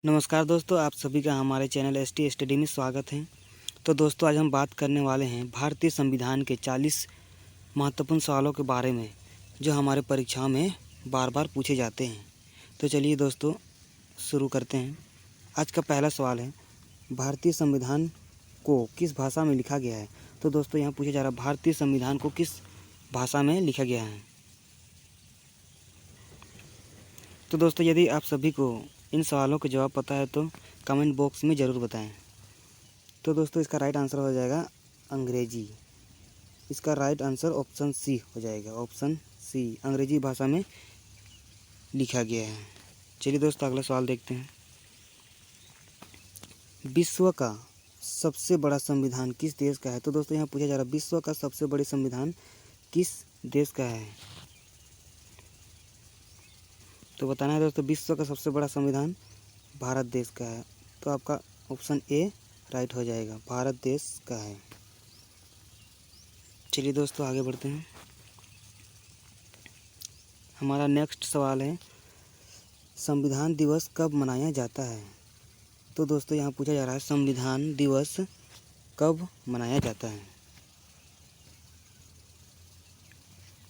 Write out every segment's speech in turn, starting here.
नमस्कार दोस्तों, आप सभी का हमारे चैनल एसटी स्टडी में स्वागत है। तो दोस्तों, आज हम बात करने वाले हैं भारतीय संविधान के 40 महत्वपूर्ण सवालों के बारे में, जो हमारे परीक्षाओं में बार बार पूछे जाते हैं। तो चलिए दोस्तों, शुरू करते हैं। आज का पहला सवाल है, भारतीय संविधान को किस भाषा में लिखा गया है। तो दोस्तों, यहाँ पूछा जा रहा है भारतीय संविधान को किस भाषा में लिखा गया है। तो दोस्तों, यदि आप सभी को इन सवालों के जवाब पता है तो कमेंट बॉक्स में ज़रूर बताएं। तो दोस्तों, इसका राइट आंसर हो जाएगा अंग्रेजी। इसका राइट आंसर ऑप्शन सी हो जाएगा। ऑप्शन सी, अंग्रेजी भाषा में लिखा गया है। चलिए दोस्तों, अगला सवाल देखते हैं। विश्व का सबसे बड़ा संविधान किस देश का है। तो दोस्तों, यहाँ पूछा जा रहा है विश्व का सबसे बड़ा संविधान किस देश का है। तो बताना है दोस्तों, विश्व का सबसे बड़ा संविधान भारत देश का है। तो आपका ऑप्शन ए राइट हो जाएगा, भारत देश का है। चलिए दोस्तों, आगे बढ़ते हैं। हमारा नेक्स्ट सवाल है, संविधान दिवस कब मनाया जाता है। तो दोस्तों, यहाँ पूछा जा रहा है संविधान दिवस कब मनाया जाता है।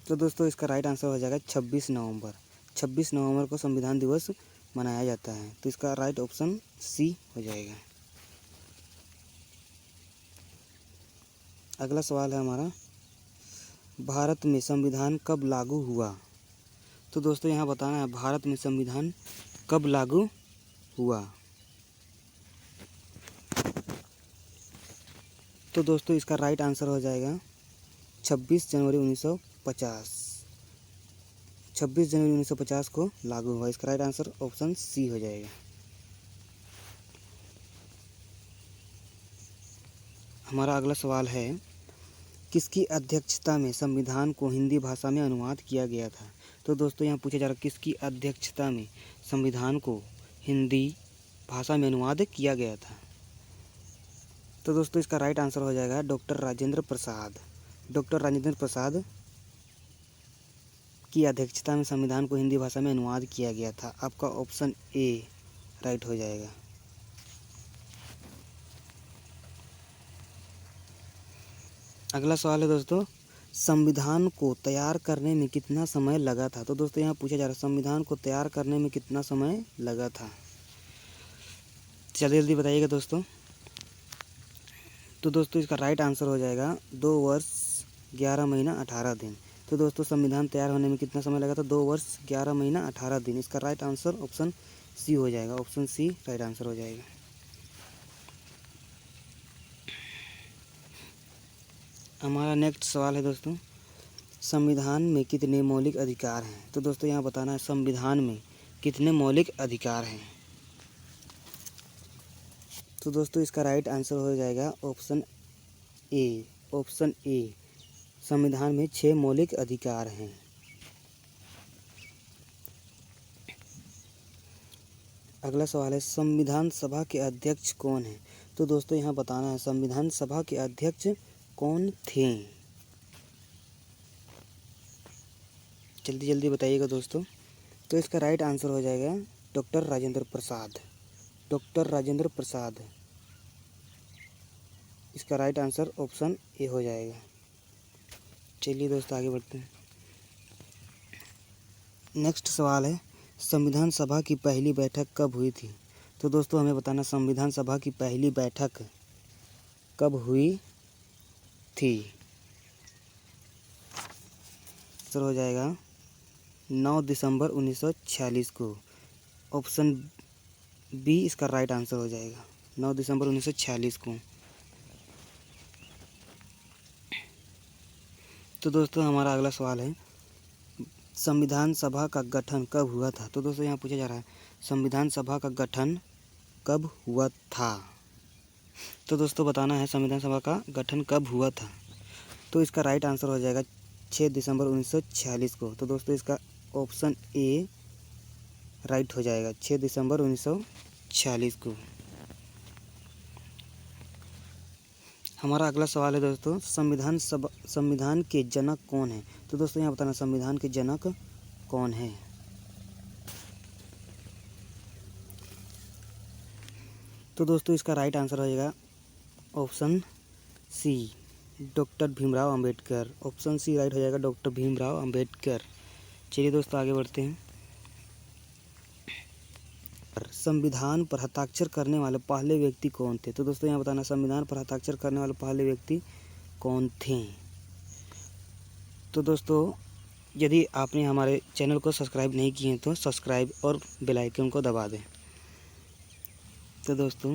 तो दोस्तों, इसका राइट आंसर हो जाएगा 26 नवंबर। 26 नवंबर को संविधान दिवस मनाया जाता है। तो इसका राइट ऑप्शन सी हो जाएगा। अगला सवाल है हमारा, भारत में संविधान कब लागू हुआ। तो दोस्तों, यहाँ बताना है भारत में संविधान कब लागू हुआ। तो दोस्तों, इसका राइट आंसर हो जाएगा 26 जनवरी 1950। 26 जनवरी 1950 को लागू हुआ। इसका राइट आंसर ऑप्शन सी हो जाएगा। हमारा अगला सवाल है, किसकी अध्यक्षता में संविधान को हिंदी भाषा में अनुवाद किया गया था। तो दोस्तों, यहाँ पूछा जा रहा है किसकी अध्यक्षता में संविधान को हिंदी भाषा में अनुवाद किया गया था। तो दोस्तों, इसका राइट आंसर हो जाएगा डॉक्टर राजेंद्र प्रसाद। डॉक्टर राजेंद्र प्रसाद की अध्यक्षता में संविधान को हिंदी भाषा में अनुवाद किया गया था। आपका ऑप्शन ए राइट हो जाएगा। अगला सवाल है दोस्तों, संविधान को तैयार करने में कितना समय लगा था। तो दोस्तों, यहाँ पूछा जा रहा है संविधान को तैयार करने में कितना समय लगा था। जल्दी जल्दी बताइएगा दोस्तों। तो दोस्तों, इसका राइट आंसर हो जाएगा 2 वर्ष 11 महीना 18 दिन। तो दोस्तों, संविधान तैयार होने में कितना समय लगा था। 2 वर्ष 11 महीना 18 दिन। इसका राइट आंसर ऑप्शन सी हो जाएगा। ऑप्शन सी राइट आंसर हो जाएगा। हमारा नेक्स्ट सवाल है दोस्तों, संविधान में कितने मौलिक अधिकार हैं। तो दोस्तों, यहाँ बताना है संविधान में कितने मौलिक अधिकार हैं। तो दोस्तों, इसका राइट आंसर हो जाएगा ऑप्शन ए। ऑप्शन ए, संविधान में 6 मौलिक अधिकार हैं। अगला सवाल है, संविधान सभा के अध्यक्ष कौन हैं। तो दोस्तों, यहाँ बताना है संविधान सभा के अध्यक्ष कौन थे। जल्दी जल्दी बताइएगा दोस्तों। तो इसका राइट आंसर हो जाएगा डॉक्टर राजेंद्र प्रसाद। डॉक्टर राजेंद्र प्रसाद। इसका राइट आंसर ऑप्शन ए हो जाएगा। चलिए दोस्तों, आगे बढ़ते हैं। नेक्स्ट सवाल है, संविधान सभा की पहली बैठक कब हुई थी। तो दोस्तों, हमें बताना संविधान सभा की पहली बैठक कब हुई थी। आंसर हो जाएगा 9 दिसंबर 1946 को। ऑप्शन बी इसका राइट आंसर हो जाएगा, 9 दिसंबर 1946 को। तो दोस्तों, हमारा अगला सवाल है, संविधान सभा का गठन कब हुआ था। तो दोस्तों, यहाँ पूछा जा रहा है संविधान सभा का गठन कब हुआ था। तो दोस्तों, बताना है संविधान सभा का गठन कब हुआ था। तो इसका राइट आंसर हो जाएगा 6 दिसंबर 1946 को। तो दोस्तों, इसका ऑप्शन ए राइट हो जाएगा, 6 दिसंबर 1946 को। हमारा अगला सवाल है दोस्तों, संविधान के जनक कौन है। तो दोस्तों, यहाँ बताना संविधान के जनक कौन है। तो दोस्तों इसका राइट आंसर हो जाएगा option C, doctor Bhimrao Ambedkar. Option C right हो जाएगा, डॉक्टर भीमराव अंबेडकर। चलिए दोस्तों आगे बढ़ते हैं। संविधान पर हस्ताक्षर करने वाले पहले व्यक्ति कौन थे? तो दोस्तों यहाँ बताना संविधान पर हस्ताक्षर करने वाले पहले व्यक्ति कौन थे? तो दोस्तों यदि आपने हमारे चैनल को सब्सक्राइब नहीं किए हैं तो सब्सक्राइब और बेल आइकन को दबा दें। तो दोस्तों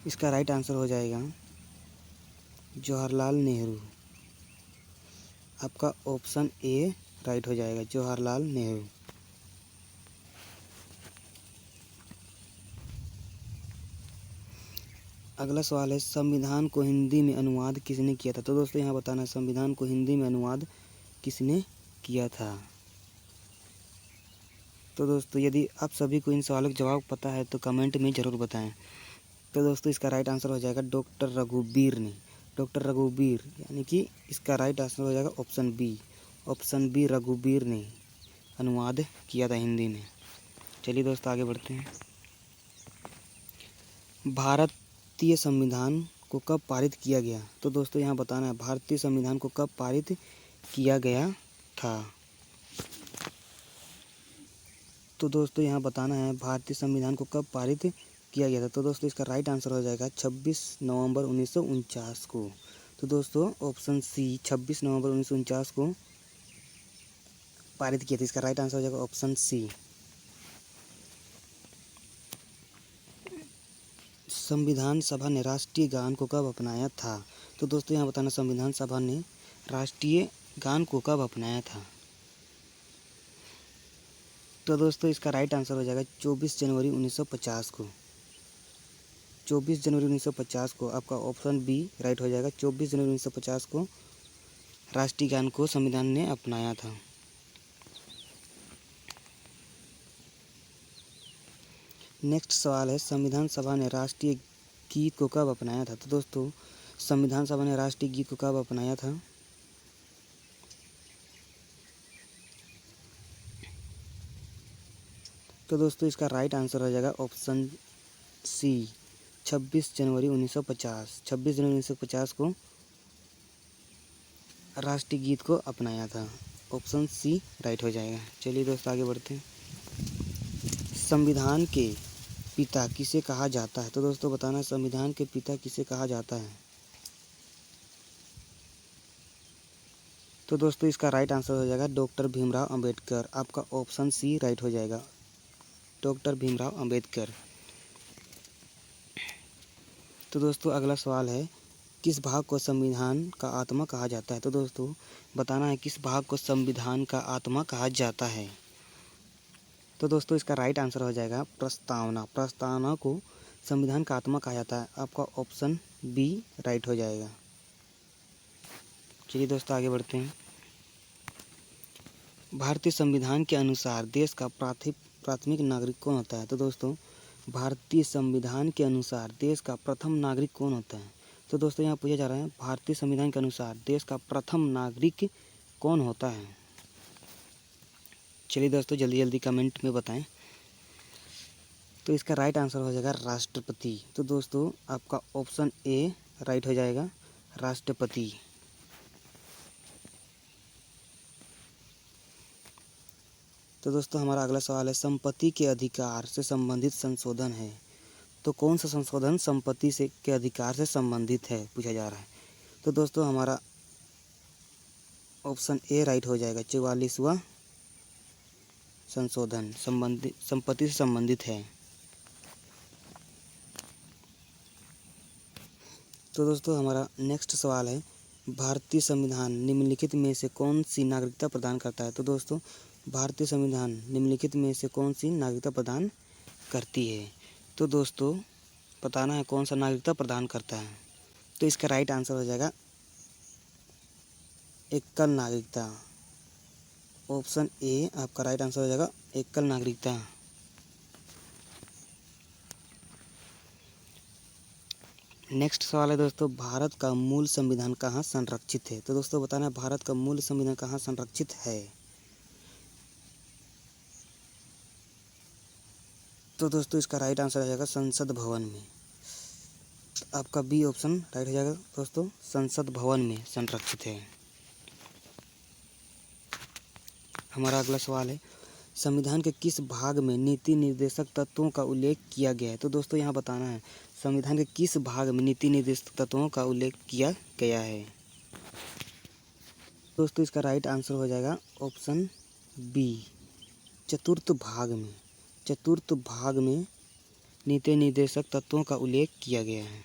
इसका राइट आंसर हो जाएगा जवाहरलाल नेहरू। आपका ऑप्शन ए राइट हो जाएगा, जवाहरलाल नेहरू। अगला सवाल है संविधान को हिंदी में अनुवाद किसने किया था? तो दोस्तों यहाँ बताना संविधान को हिंदी में अनुवाद किसने किया था? तो दोस्तों यदि आप सभी को इन सवालों का जवाब पता है तो कमेंट में ज़रूर बताएं। तो दोस्तों इसका राइट आंसर हो जाएगा डॉक्टर रघुवीर ने। डॉक्टर रघुवीर यानी कि इसका राइट आंसर हो जाएगा ऑप्शन बी। ऑप्शन बी रघुवीर ने अनुवाद किया था हिंदी में। चलिए दोस्तों आगे बढ़ते हैं। भारतीय संविधान को कब पारित किया गया? तो दोस्तों यहाँ बताना है भारतीय संविधान को कब पारित किया गया था? तो दोस्तों यहाँ बताना है भारतीय संविधान को कब पारित किया गया था। तो दोस्तों इसका राइट आंसर हो जाएगा 26 नवंबर 1949 को। तो दोस्तों ऑप्शन सी 26 नवंबर 1949 को पारित किया था। इसका राइट आंसर हो जाएगा ऑप्शन सी। संविधान सभा ने राष्ट्रीय गान को कब अपनाया था? तो दोस्तों यहाँ बताना संविधान सभा ने राष्ट्रीय गान को कब अपनाया था? तो दोस्तों इसका राइट आंसर हो जाएगा 24 जनवरी 1950 को। 24 जनवरी 1950 को आपका ऑप्शन बी राइट हो जाएगा। 24 जनवरी 1950 को राष्ट्रीय गान को संविधान ने अपनाया था। नेक्स्ट सवाल है संविधान सभा ने राष्ट्रीय गीत को कब अपनाया था? तो दोस्तों संविधान सभा ने राष्ट्रीय गीत को कब अपनाया था? तो दोस्तों इसका राइट आंसर हो जाएगा ऑप्शन सी 26 जनवरी 1950। 26 जनवरी 1950 को राष्ट्रीय गीत को अपनाया था। ऑप्शन सी राइट हो जाएगा। चलिए दोस्तों आगे बढ़ते हैं। संविधान के पिता किसे कहा जाता है? तो दोस्तों बताना संविधान के पिता किसे कहा जाता है? तो दोस्तों इसका राइट आंसर हो जाएगा डॉक्टर भीमराव अंबेडकर। आपका ऑप्शन सी राइट हो जाएगा, डॉक्टर भीमराव अंबेडकर। तो दोस्तों अगला सवाल है किस भाग को संविधान का आत्मा कहा जाता है? तो दोस्तों बताना है किस भाग को संविधान का आत्मा कहा जाता है? तो दोस्तों इसका राइट आंसर हो जाएगा प्रस्तावना। प्रस्तावना को संविधान का आत्मा कहा जाता है। आपका ऑप्शन बी राइट हो जाएगा। चलिए दोस्तों आगे बढ़ते हैं। भारतीय संविधान के अनुसार देश का प्राथमिक नागरिक कौन होता है? तो दोस्तों भारतीय संविधान के अनुसार देश का प्रथम नागरिक कौन होता है? तो दोस्तों यहाँ पूछा जा रहा है भारतीय संविधान के अनुसार देश का प्रथम नागरिक कौन होता है? चलिए दोस्तों जल्दी जल्दी कमेंट में बताएं। तो इसका राइट आंसर हो जाएगा राष्ट्रपति। तो दोस्तों आपका ऑप्शन ए राइट हो जाएगा, राष्ट्रपति। तो दोस्तों हमारा अगला सवाल है संपत्ति के अधिकार से संबंधित संशोधन है। तो कौन सा संशोधन संपत्ति से के अधिकार से संबंधित है पूछा जा रहा है। तो दोस्तों हमारा ऑप्शन ए राइट हो जाएगा, 44वां संशोधन संपत्ति से संबंधित है। तो दोस्तों हमारा नेक्स्ट सवाल है भारतीय संविधान निम्नलिखित में से कौन सी नागरिकता प्रदान करता है? तो दोस्तों भारतीय संविधान निम्नलिखित में से कौन सी नागरिकता प्रदान करती है? तो दोस्तों बताना है कौन सा नागरिकता प्रदान करता है। तो इसका राइट आंसर हो जाएगा एकल नागरिकता। ऑप्शन ए आपका राइट आंसर हो जाएगा एकल नागरिकता। नेक्स्ट सवाल है दोस्तों भारत का मूल संविधान कहाँ संरक्षित है? तो दोस्तों बताना है भारत का मूल संविधान कहाँ संरक्षित है? तो दोस्तों इसका राइट आंसर आ जाएगा संसद भवन में। आपका बी ऑप्शन राइट हो जाएगा दोस्तों, संसद भवन में संरक्षित है। हमारा अगला सवाल है, संविधान के किस भाग में नीति निर्देशक तत्वों का उल्लेख किया गया है? तो दोस्तों यहाँ बताना है संविधान के किस भाग में नीति निर्देशक तत्वों का उल्लेख किया गया है। दोस्तों इसका राइट आंसर हो जाएगा ऑप्शन बी, चतुर्थ भाग में। चतुर्थ भाग में नीति निर्देशक तत्वों का उल्लेख किया गया है।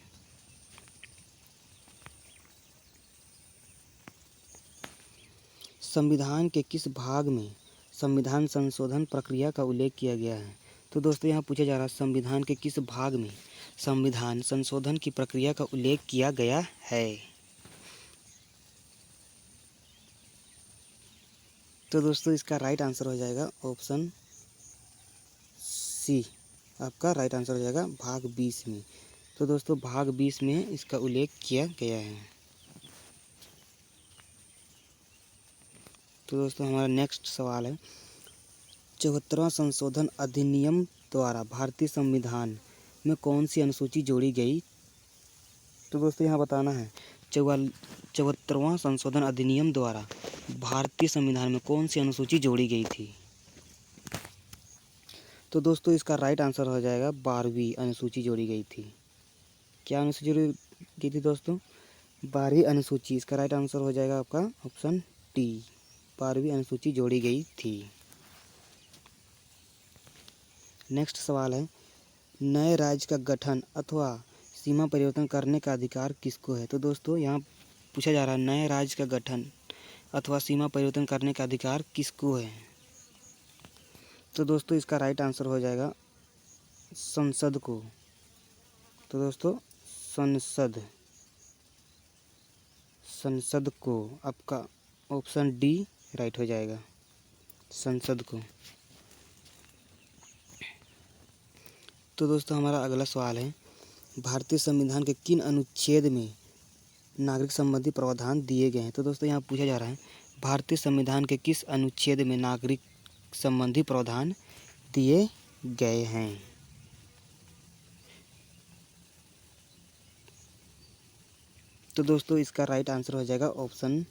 संविधान के किस भाग में संविधान संशोधन प्रक्रिया का उल्लेख किया गया है? तो दोस्तों यहाँ पूछा जा रहा है संविधान के किस भाग में संविधान संशोधन की प्रक्रिया का उल्लेख किया गया है। तो दोस्तों इसका राइट आंसर हो जाएगा ऑप्शन सी। आपका राइट आंसर हो जाएगा भाग 20 में। तो दोस्तों भाग 20 में इसका उल्लेख किया गया है। तो दोस्तों हमारा नेक्स्ट सवाल है, 74वां संशोधन अधिनियम द्वारा भारतीय संविधान में कौन सी अनुसूची जोड़ी गई? तो दोस्तों यहाँ बताना है 74वां संशोधन अधिनियम द्वारा भारतीय संविधान में कौन सी अनुसूची जोड़ी गई थी? तो दोस्तों इसका राइट आंसर हो जाएगा 12वीं अनुसूची जोड़ी गई थी। क्या अनुसूची जोड़ी गई थी दोस्तों? 12वीं अनुसूची। इसका राइट आंसर हो जाएगा आपका ऑप्शन टी, 12वीं अनुसूची जोड़ी गई थी। नेक्स्ट सवाल है, नए राज्य का गठन अथवा सीमा परिवर्तन करने का अधिकार किसको है? तो दोस्तों यहाँ पूछा जा रहा है नए राज्य का गठन अथवा सीमा परिवर्तन करने का अधिकार किसको है? तो दोस्तों इसका राइट आंसर हो जाएगा संसद को। तो दोस्तों संसद को आपका ऑप्शन डी राइट हो जाएगा, संसद को। तो दोस्तों हमारा अगला सवाल है, भारतीय संविधान के किन अनुच्छेद में नागरिक संबंधी प्रावधान दिए गए हैं? तो दोस्तों यहाँ पूछा जा रहा है भारतीय संविधान के किस अनुच्छेद में नागरिक संबंधी प्रावधान दिए गए हैं? तो दोस्तों इसका राइट आंसर हो जाएगा ऑप्शन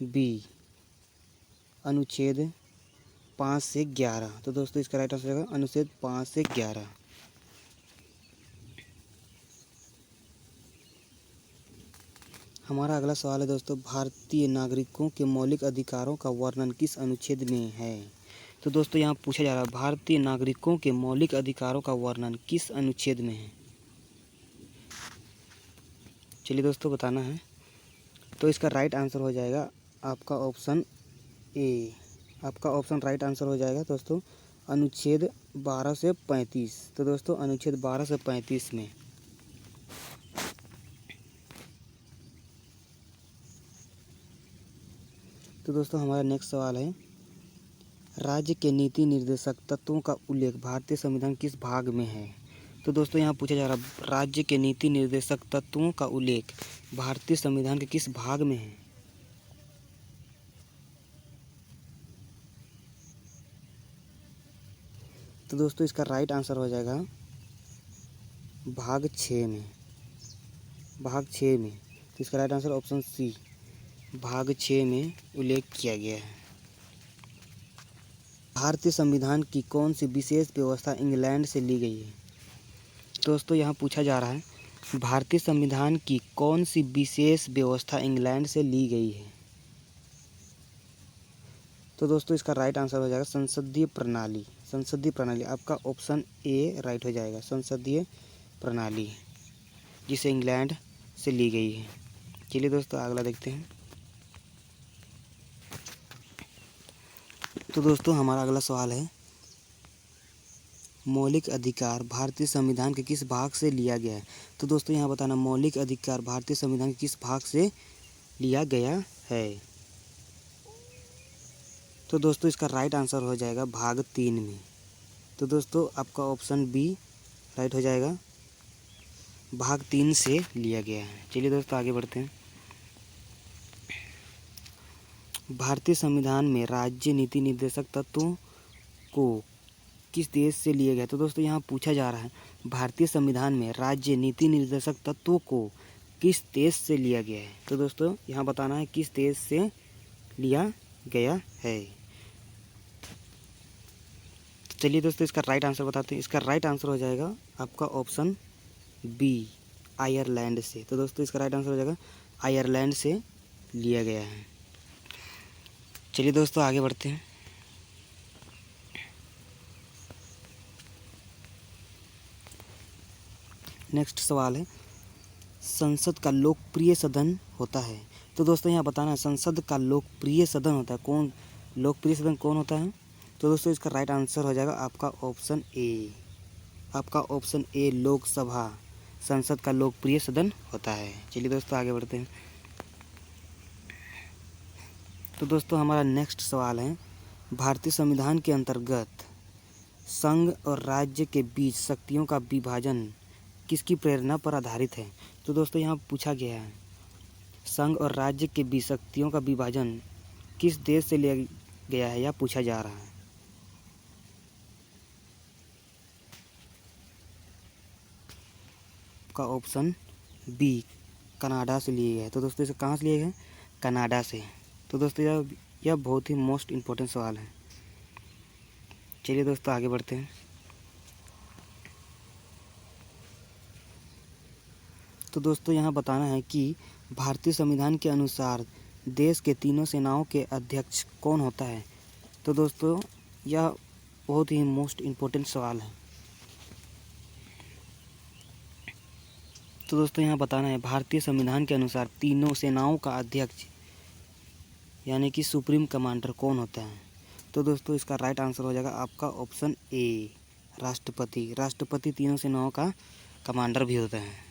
बी, अनुच्छेद 5 से 11। तो दोस्तों इसका राइट आंसर हो जाएगा अनुच्छेद 5 से 11। हमारा अगला सवाल है दोस्तों, भारतीय नागरिकों के मौलिक अधिकारों का वर्णन किस अनुच्छेद में है? तो दोस्तों यहाँ पूछा जा रहा है भारतीय नागरिकों के मौलिक अधिकारों का वर्णन किस अनुच्छेद में है? चलिए दोस्तों बताना है। तो इसका राइट आंसर हो जाएगा आपका ऑप्शन ए। आपका ऑप्शन राइट आंसर हो जाएगा दोस्तों अनुच्छेद 12 से 35। तो दोस्तों अनुच्छेद 12 से 35 में। तो दोस्तों हमारा नेक्स्ट सवाल है, राज्य के नीति निर्देशक तत्वों का उल्लेख भारतीय संविधान किस भाग में है? तो दोस्तों यहाँ पूछा जा रहा है राज्य के नीति निर्देशक तत्वों का उल्लेख भारतीय संविधान के किस भाग में है? तो दोस्तों इसका राइट आंसर हो जाएगा भाग 6 में। भाग 6 में। तो इसका राइट आंसर ऑप्शन सी, भाग 6 में उल्लेख किया गया है। भारतीय संविधान की कौन सी विशेष व्यवस्था इंग्लैंड से ली गई है? दोस्तों यहाँ पूछा जा रहा है भारतीय संविधान की कौन सी विशेष व्यवस्था इंग्लैंड से ली गई है? तो दोस्तों इसका राइट आंसर हो जाएगा संसदीय प्रणाली। संसदीय प्रणाली आपका ऑप्शन ए राइट हो जाएगा, संसदीय प्रणाली जिसे इंग्लैंड से ली गई है। चलिए दोस्तों अगला देखते हैं। तो दोस्तों हमारा अगला सवाल है, मौलिक अधिकार भारतीय संविधान के किस भाग से लिया गया है? तो दोस्तों यहाँ बताना मौलिक अधिकार भारतीय संविधान के किस भाग से लिया गया है? तो दोस्तों इसका राइट आंसर हो जाएगा भाग 3 में। तो दोस्तों आपका ऑप्शन बी राइट हो जाएगा, भाग 3 से लिया गया है। चलिए दोस्तों आगे बढ़ते हैं। भारतीय संविधान में राज्य नीति निर्देशक तत्वों को किस देश से लिया गया। तो दोस्तों यहाँ पूछा जा रहा है भारतीय संविधान में राज्य नीति निर्देशक तत्वों को किस देश से लिया गया है। तो दोस्तों यहाँ बताना है किस देश से लिया गया है। चलिए दोस्तों इसका राइट आंसर बताते हैं। इसका राइट आंसर हो जाएगा आपका ऑप्शन बी, आयरलैंड से। तो दोस्तों इसका राइट आंसर हो जाएगा आयरलैंड से लिया गया है। चलिए दोस्तों आगे बढ़ते हैं। नेक्स्ट सवाल है संसद का लोकप्रिय सदन होता है। तो दोस्तों यहाँ बताना है संसद का लोकप्रिय सदन होता है कौन, लोकप्रिय सदन कौन होता है। तो दोस्तों इसका राइट आंसर हो जाएगा आपका ऑप्शन ए, आपका ऑप्शन ए लोकसभा संसद का लोकप्रिय सदन होता है। चलिए दोस्तों आगे बढ़ते हैं। तो दोस्तों हमारा नेक्स्ट सवाल है भारतीय संविधान के अंतर्गत संघ और राज्य के बीच शक्तियों का विभाजन किसकी प्रेरणा पर आधारित है। तो दोस्तों यहाँ पूछा गया है संघ और राज्य के बीच शक्तियों का विभाजन किस देश से लिया गया है या पूछा जा रहा है। का ऑप्शन बी कनाडा से लिया गया है। तो दोस्तों इसे कहाँ से लिया गया है, कनाडा से। तो दोस्तों यह बहुत ही मोस्ट इम्पोर्टेंट सवाल है। चलिए दोस्तों आगे बढ़ते हैं। तो दोस्तों यहाँ बताना है कि भारतीय संविधान के अनुसार देश के तीनों सेनाओं के अध्यक्ष कौन होता है। तो दोस्तों यह बहुत ही मोस्ट इम्पोर्टेंट सवाल है। तो दोस्तों यहाँ बताना है भारतीय संविधान के अनुसार तीनों सेनाओं का अध्यक्ष यानी कि सुप्रीम कमांडर कौन होता है। तो दोस्तों इसका राइट आंसर हो जाएगा आपका ऑप्शन ए राष्ट्रपति। राष्ट्रपति तीनों सेनाओं का कमांडर भी होता है।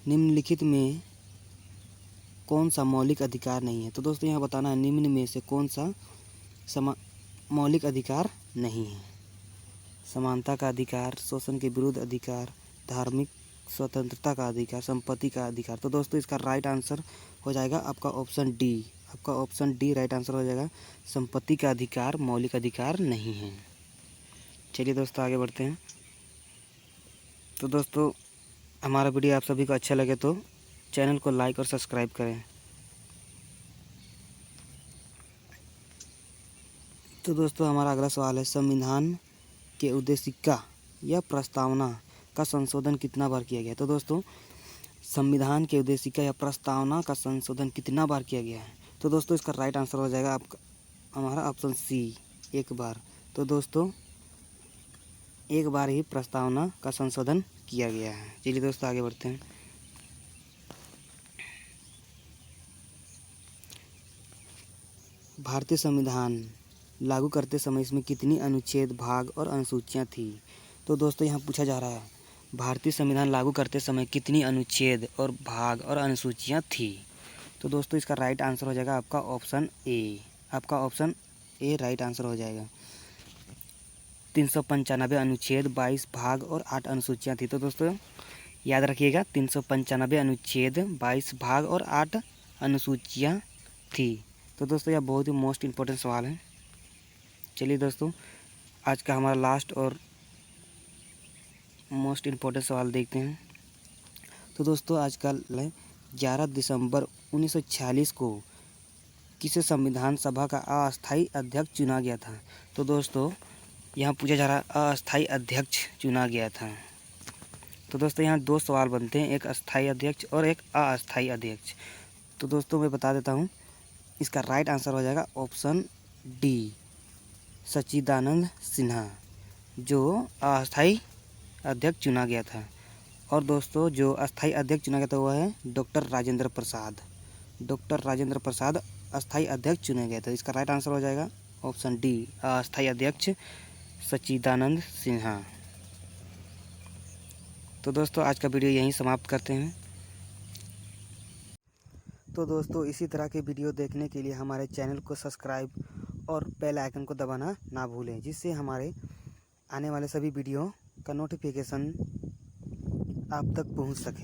निम्नलिखित में कौन सा मौलिक अधिकार नहीं है। तो दोस्तों यहाँ बताना है निम्न में से कौन सा मौलिक अधिकार नहीं है। समानता का अधिकार, शोषण के विरुद्ध अधिकार, धार्मिक स्वतंत्रता का अधिकार, संपत्ति का अधिकार। तो दोस्तों इसका राइट आंसर हो जाएगा आपका ऑप्शन डी। आपका ऑप्शन डी राइट आंसर हो जाएगा संपत्ति का अधिकार मौलिक अधिकार नहीं है। चलिए दोस्तों आगे बढ़ते हैं। तो दोस्तों हमारा वीडियो आप सभी को अच्छा लगे तो चैनल को लाइक और सब्सक्राइब करें। तो दोस्तों हमारा अगला सवाल है संविधान के उद्देशिका या प्रस्तावना का संशोधन कितना बार किया गया। तो दोस्तों संविधान के उद्देशिका या प्रस्तावना का संशोधन कितना बार किया गया है। तो दोस्तों इसका राइट आंसर हो जाएगा आपका हमारा ऑप्शन सी एक बार। तो दोस्तों एक बार ही प्रस्तावना का संशोधन किया गया है। चलिए दोस्तों आगे बढ़ते हैं। भारतीय संविधान लागू करते समय इसमें कितनी अनुच्छेद भाग और अनुसूचियां थी। तो दोस्तों यहाँ पूछा जा रहा है भारतीय संविधान लागू करते समय कितनी अनुच्छेद और भाग और अनुसूचियां थी। तो दोस्तों इसका राइट आंसर हो जाएगा आपका ऑप्शन ए। आपका ऑप्शन ए राइट आंसर हो जाएगा 395 अनुच्छेद 22 भाग और 8 अनुसूचियां थी। तो दोस्तों याद रखिएगा 395 अनुच्छेद 22 भाग और 8 अनुसूचियां थी। तो दोस्तों यह बहुत ही मोस्ट इम्पोर्टेंट सवाल है। चलिए दोस्तों आज का हमारा लास्ट और मोस्ट इम्पोर्टेंट सवाल देखते हैं। तो दोस्तों आज का 11 दिसंबर 1946 को किसे संविधान सभा का अस्थायी अध्यक्ष चुना गया था। तो दोस्तों यहाँ पूछा जा रहा है अस्थायी अध्यक्ष चुना गया था। तो दोस्तों यहाँ दो सवाल बनते हैं, एक अस्थायी अध्यक्ष और एक अस्थायी अध्यक्ष। तो दोस्तों मैं बता देता हूँ इसका राइट आंसर हो जाएगा ऑप्शन डी सच्चिदानंद सिन्हा जो अस्थायी अध्यक्ष चुना गया था। और दोस्तों जो अस्थायी अध्यक्ष चुना गया था वह है डॉक्टर राजेंद्र प्रसाद। डॉक्टर राजेंद्र प्रसाद अस्थायी अध्यक्ष चुने गए थे। इसका राइट आंसर हो जाएगा ऑप्शन डी अस्थायी अध्यक्ष सच्चिदानंद सिन्हा। तो दोस्तों आज का वीडियो यहीं समाप्त करते हैं। तो दोस्तों इसी तरह के वीडियो देखने के लिए हमारे चैनल को सब्सक्राइब और बेल आइकन को दबाना ना भूलें, जिससे हमारे आने वाले सभी वीडियो का नोटिफिकेशन आप तक पहुंच सके।